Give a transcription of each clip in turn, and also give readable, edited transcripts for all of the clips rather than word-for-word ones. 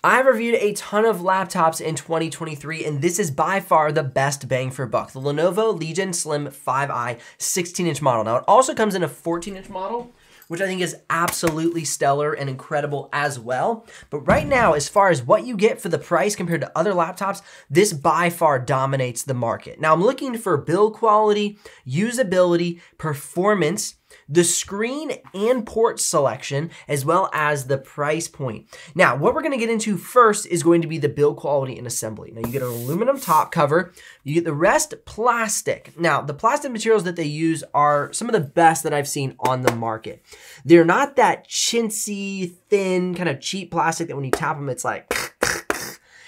I've reviewed a ton of laptops in 2023, and this is by far the best bang for buck. The Lenovo Legion Slim 5i 16-inch model. Now, it also comes in a 14-inch model, which I think is absolutely stellar and incredible as well. But right now, as far as what you get for the price compared to other laptops, this by far dominates the market. Now, I'm looking for build quality, usability, performance, the screen and port selection, as well as the price point. Now, what we're gonna get into first is going to be the build quality and assembly. Now, you get an aluminum top cover, you get the rest plastic. Now, the plastic materials that they use are some of the best that I've seen on the market. They're not that chintzy, thin, kind of cheap plastic that when you tap them, it's like,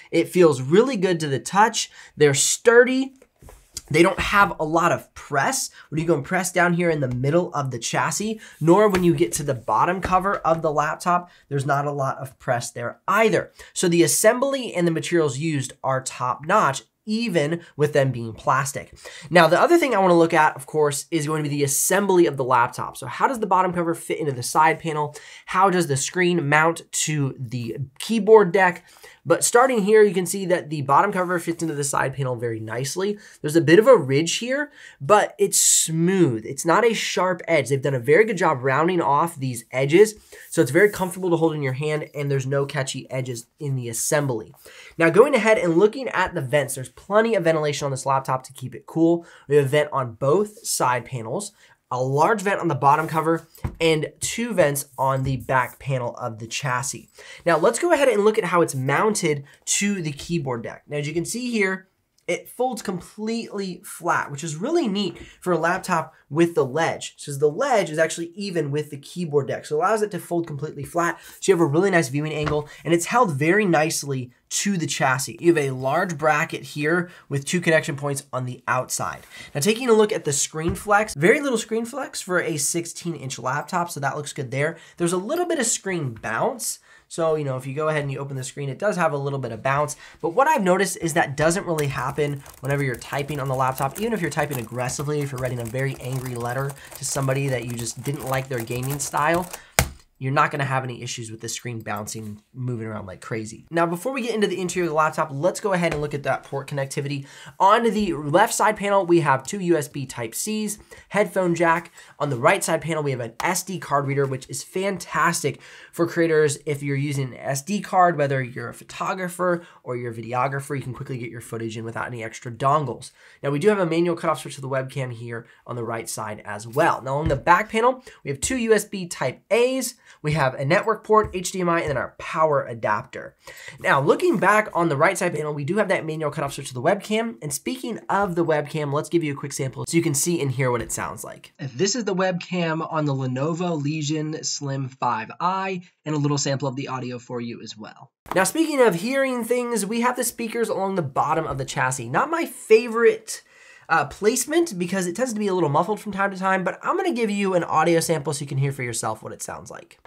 it feels really good to the touch. They're sturdy. They don't have a lot of press when you go and press down here in the middle of the chassis, nor when you get to the bottom cover of the laptop, there's not a lot of press there either. So the assembly and the materials used are top notch, even with them being plastic. Now, the other thing I wanna look at, of course, is going to be the assembly of the laptop. So how does the bottom cover fit into the side panel? How does the screen mount to the keyboard deck? But starting here, you can see that the bottom cover fits into the side panel very nicely. There's a bit of a ridge here, but it's smooth. It's not a sharp edge. They've done a very good job rounding off these edges, so it's very comfortable to hold in your hand, and there's no catchy edges in the assembly. Now, going ahead and looking at the vents, there's plenty of ventilation on this laptop to keep it cool. We have a vent on both side panels, a large vent on the bottom cover, and 2 vents on the back panel of the chassis. Now, let's go ahead and look at how it's mounted to the keyboard deck. Now, as you can see here, it folds completely flat, which is really neat for a laptop with the ledge. So the ledge is actually even with the keyboard deck. So it allows it to fold completely flat. So you have a really nice viewing angle, and it's held very nicely to the chassis. You have a large bracket here with 2 connection points on the outside. Now, taking a look at the screen flex, very little screen flex for a 16-inch laptop, so that looks good there. There's a little bit of screen bounce. So, you know, if you go ahead and you open the screen, it does have a little bit of bounce. But what I've noticed is that doesn't really happen whenever you're typing on the laptop, even if you're typing aggressively, if you're writing a very angry letter to somebody that you just didn't like their gaming style, you're not gonna have any issues with the screen bouncing, moving around like crazy. Now, before we get into the interior of the laptop, let's go ahead and look at that port connectivity. On the left side panel, we have 2 USB Type-Cs, headphone jack. On the right side panel, we have an SD card reader, which is fantastic for creators. If you're using an SD card, whether you're a photographer or you're a videographer, you can quickly get your footage in without any extra dongles. Now, we do have a manual cutoff switch to the webcam here on the right side as well. Now, on the back panel, we have 2 USB Type-A's, we have a network port, HDMI, and then our power adapter. Now, looking back on the right side panel, we do have that manual cutoff switch to the webcam. And speaking of the webcam, let's give you a quick sample so you can see and hear what it sounds like. This is the webcam on the Lenovo Legion Slim 5i, and a little sample of the audio for you as well. Now, speaking of hearing things, we have the speakers along the bottom of the chassis. Not my favorite placement because it tends to be a little muffled from time to time, but I'm gonna give you an audio sample so you can hear for yourself what it sounds like.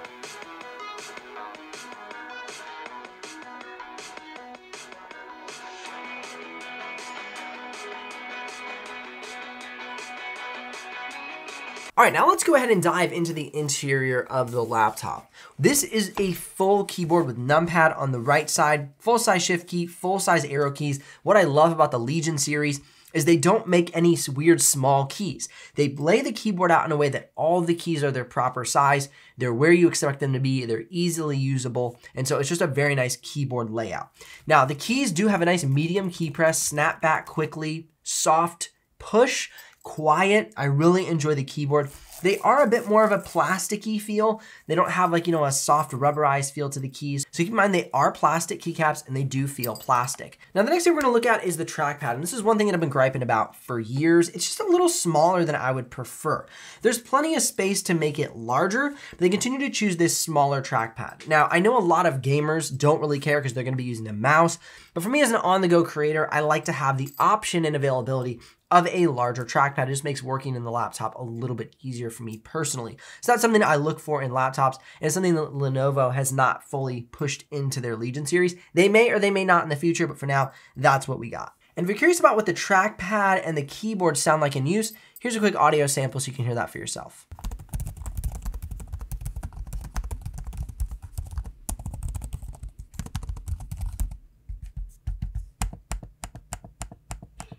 All right, now let's go ahead and dive into the interior of the laptop. This is a full keyboard with numpad on the right side, full-size shift key, full-size arrow keys. What I love about the Legion series is they don't make any weird small keys. They lay the keyboard out in a way that all the keys are their proper size. They're where you expect them to be. They're easily usable. And so it's just a very nice keyboard layout. Now, the keys do have a nice medium key press, snap back quickly, soft push, quiet. I really enjoy the keyboard. They are a bit more of a plasticky feel. They don't have like, you know, a soft rubberized feel to the keys. So keep in mind they are plastic keycaps and they do feel plastic. Now the next thing we're gonna look at is the trackpad. And this is one thing that I've been griping about for years. It's just a little smaller than I would prefer. There's plenty of space to make it larger, but they continue to choose this smaller trackpad. Now I know a lot of gamers don't really care because they're gonna be using a mouse, but for me as an on-the-go creator, I like to have the option and availability of a larger trackpad. It just makes working in the laptop a little bit easier for me personally. So that's something that I look for in laptops, and it's something that Lenovo has not fully pushed into their Legion series. They may or they may not in the future, but for now, that's what we got. And if you're curious about what the trackpad and the keyboard sound like in use, here's a quick audio sample so you can hear that for yourself.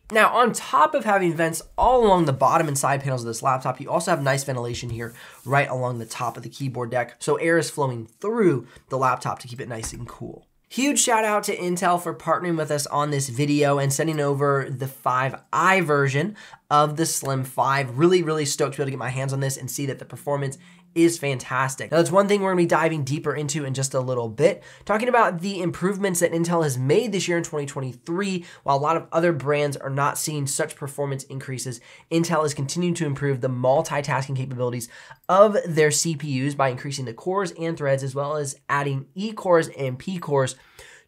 Now, on top of having vents all along the bottom and side panels of this laptop, you also have nice ventilation here right along the top of the keyboard deck, so air is flowing through the laptop to keep it nice and cool. Huge shout out to Intel for partnering with us on this video and sending over the 5i version of the Slim 5. Really stoked to be able to get my hands on this and see that the performance is fantastic. Now, that's one thing we're gonna be diving deeper into in just a little bit, talking about the improvements that Intel has made this year in 2023. While a lot of other brands are not seeing such performance increases, Intel is continuing to improve the multitasking capabilities of their CPUs by increasing the cores and threads, as well as adding E-cores and P-cores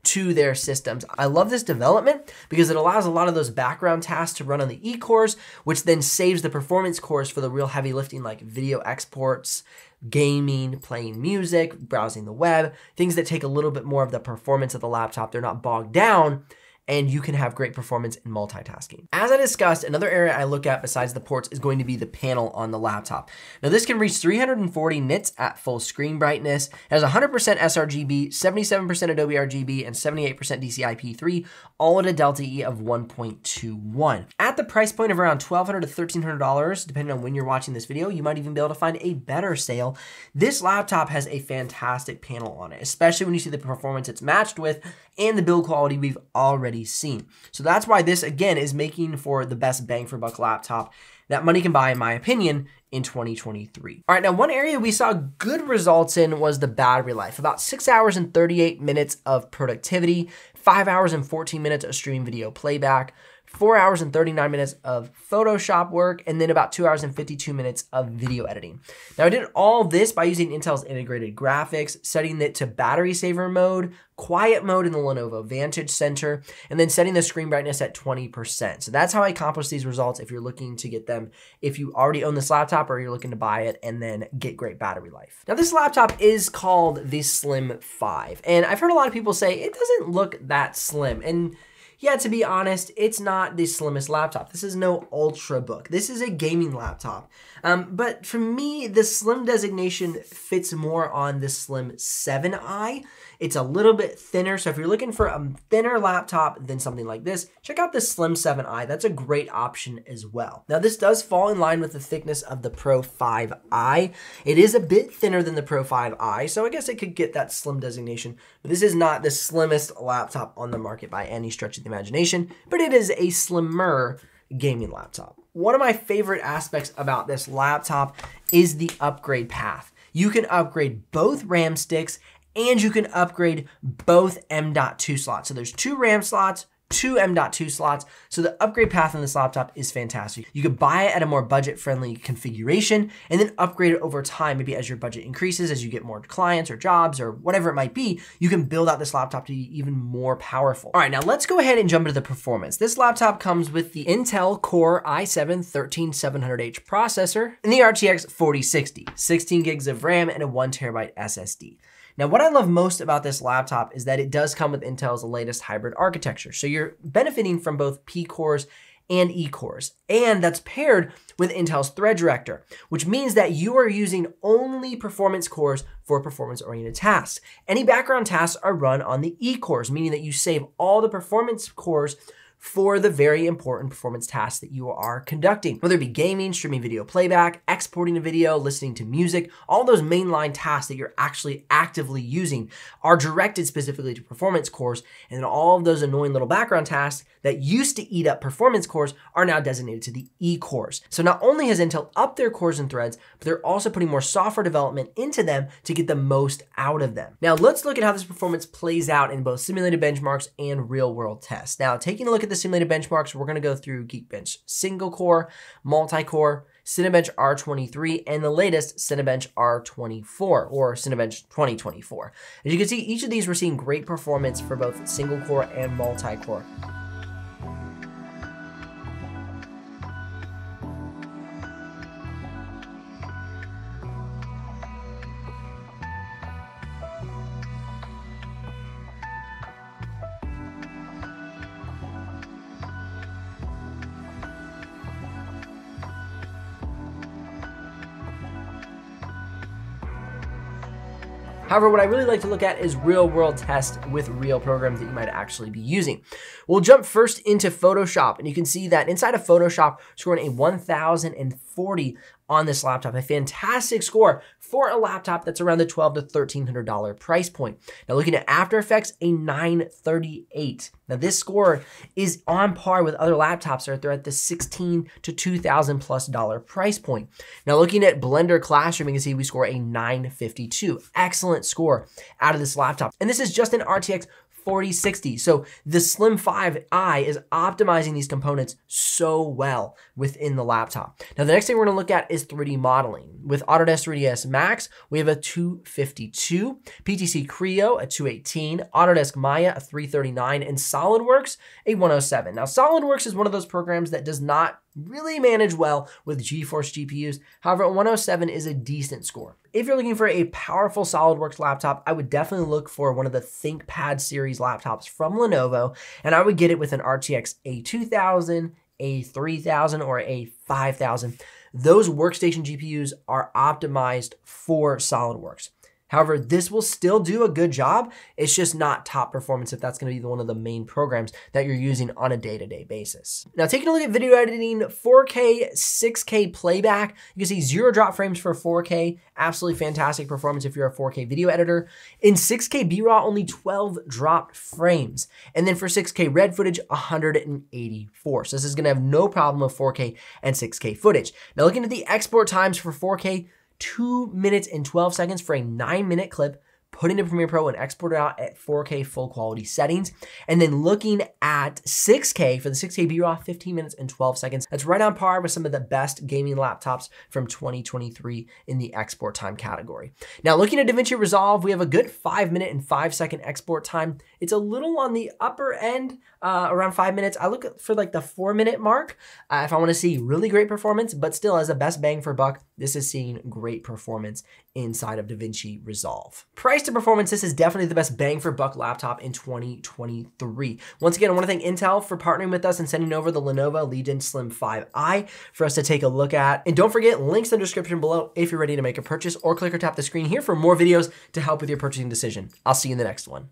to their systems. I love this development because it allows a lot of those background tasks to run on the E-cores, which then saves the performance cores for the real heavy lifting like video exports, gaming, playing music, browsing the web, things that take a little bit more of the performance of the laptop. They're not bogged down, and you can have great performance in multitasking. As I discussed, another area I look at besides the ports is going to be the panel on the laptop. Now, this can reach 340 nits at full screen brightness. It has 100% sRGB, 77% Adobe RGB, and 78% DCI-P3, all at a Delta E of 1.21. At the price point of around $1,200 to $1,300, depending on when you're watching this video, you might even be able to find a better sale. This laptop has a fantastic panel on it, especially when you see the performance it's matched with and the build quality we've already seen. So that's why this, again, is making for the best bang for buck laptop that money can buy, in my opinion, in 2023. All right, now one area we saw good results in was the battery life. About 6 hours and 38 minutes of productivity, 5 hours and 14 minutes of stream video playback, 4 hours and 39 minutes of Photoshop work, and then about 2 hours and 52 minutes of video editing. Now, I did all this by using Intel's integrated graphics, setting it to battery saver mode, quiet mode in the Lenovo Vantage Center, and then setting the screen brightness at 20%. So that's how I accomplished these results if you're looking to get them, if you already own this laptop or you're looking to buy it and then get great battery life. Now, this laptop is called the Slim 5, and I've heard a lot of people say it doesn't look that slim. And yeah, to be honest, it's not the slimmest laptop. This is no Ultrabook. This is a gaming laptop. But for me, the Slim designation fits more on the Slim 7i. It's a little bit thinner, so if you're looking for a thinner laptop than something like this, check out the Slim 7i. That's a great option as well. Now, this does fall in line with the thickness of the Pro 5i. It is a bit thinner than the Pro 5i, so I guess it could get that Slim designation, but this is not the slimmest laptop on the market by any stretch of the imagination, but it is a slimmer gaming laptop. One of my favorite aspects about this laptop is the upgrade path. You can upgrade both RAM sticks and you can upgrade both M.2 slots. So there's 2 RAM slots, 2 M.2 slots. So the upgrade path on this laptop is fantastic. You could buy it at a more budget-friendly configuration and then upgrade it over time. Maybe as your budget increases, as you get more clients or jobs or whatever it might be, you can build out this laptop to be even more powerful. All right, now let's go ahead and jump into the performance. This laptop comes with the Intel Core i7-13700H processor and the RTX 4060, 16 gigs of RAM and a 1 terabyte SSD. Now, what I love most about this laptop is that it does come with Intel's latest hybrid architecture. So you're benefiting from both P-cores and E-cores, and that's paired with Intel's Thread Director, which means that you are using only performance cores for performance-oriented tasks. Any background tasks are run on the E-cores, meaning that you save all the performance cores for the very important performance tasks that you are conducting. Whether it be gaming, streaming video playback, exporting a video, listening to music, all those mainline tasks that you're actually actively using are directed specifically to performance cores, and then all of those annoying little background tasks that used to eat up performance cores are now designated to the E-cores. So not only has Intel upped their cores and threads, but they're also putting more software development into them to get the most out of them. Now let's look at how this performance plays out in both simulated benchmarks and real-world tests. Now, taking a look at the simulated benchmarks, we're gonna go through Geekbench single core, multi-core, Cinebench R23, and the latest Cinebench R24, or Cinebench 2024. As you can see, each of these we're seeing great performance for both single core and multi-core. However, what I really like to look at is real world tests with real programs that you might actually be using. We'll jump first into Photoshop, and you can see that inside of Photoshop, scoring a 1040 on this laptop, a fantastic score for a laptop that's around the $1,200 to $1,300 price point. Now looking at After Effects, a 938. Now this score is on par with other laptops that are at the $1,600 to $2,000+ price point. Now looking at Blender Classroom, you can see we score a 952. Excellent score out of this laptop. And this is just an RTX 4060. So the Slim 5i is optimizing these components so well within the laptop. Now the next thing we're gonna look at is 3D modeling. With Autodesk 3ds Max, we have a 252, PTC Creo a 218, Autodesk Maya a 339, and SolidWorks a 107. Now SolidWorks is one of those programs that does not really manage well with GeForce GPUs. However, a 107 is a decent score. If you're looking for a powerful SolidWorks laptop, I would definitely look for one of the ThinkPad series laptops from Lenovo, and I would get it with an RTX A2000, A3000, or A5000. Those workstation GPUs are optimized for SolidWorks. However, this will still do a good job. It's just not top performance if that's gonna be one of the main programs that you're using on a day-to-day basis. Now, taking a look at video editing, 4K, 6K playback, you can see 0 drop frames for 4K, absolutely fantastic performance if you're a 4K video editor. In 6K B-RAW, only 12 dropped frames. And then for 6K red footage, 184. So this is gonna have no problem with 4K and 6K footage. Now, looking at the export times for 4K, 2 minutes and 12 seconds for a 9-minute clip, put into Premiere Pro and export it out at 4K full quality settings. And then looking at 6K, for the 6K B-RAW, 15 minutes and 12 seconds. That's right on par with some of the best gaming laptops from 2023 in the export time category. Now looking at DaVinci Resolve, we have a good 5-minute and 5-second export time. It's a little on the upper end, around 5 minutes. I look for like the 4-minute mark if I wanna see really great performance, but still as a best bang for buck, this is seeing great performance inside of DaVinci Resolve. Price to performance, this is definitely the best bang for buck laptop in 2023. Once again, I wanna thank Intel for partnering with us and sending over the Lenovo Legion Slim 5i for us to take a look at. And don't forget, links in the description below if you're ready to make a purchase, or click or tap the screen here for more videos to help with your purchasing decision. I'll see you in the next one.